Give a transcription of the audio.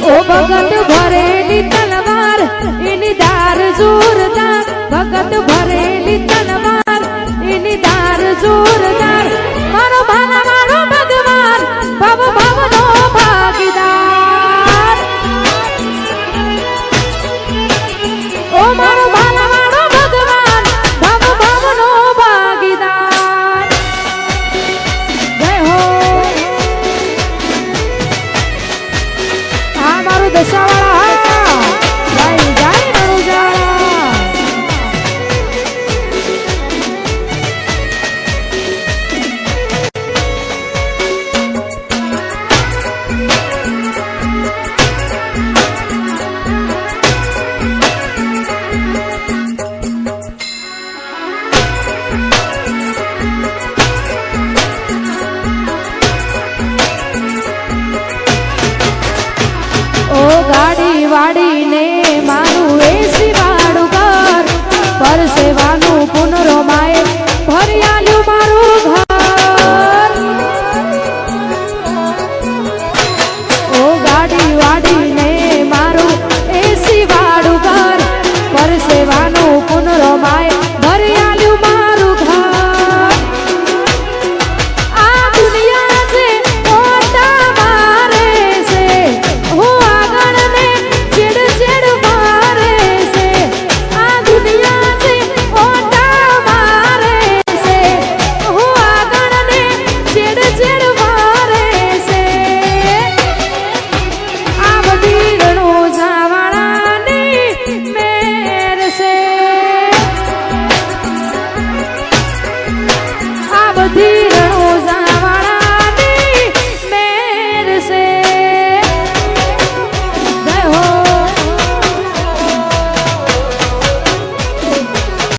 ओ भगत भरेली तलवार इनी धार जोरदार भगत भरेली तलवार इनी धार जोरदार मारो भाला मारो भगवान भव भव नो भागीदार ओ मारो भाला मारो भगवान भव भव नो भागीदार जय हो आ मारो दशावाळा जय जय नरुजाळा ओ गाड़ी वाड़ी ने मारू एसी वाड़ू कर पर सेवानु पुनरो माए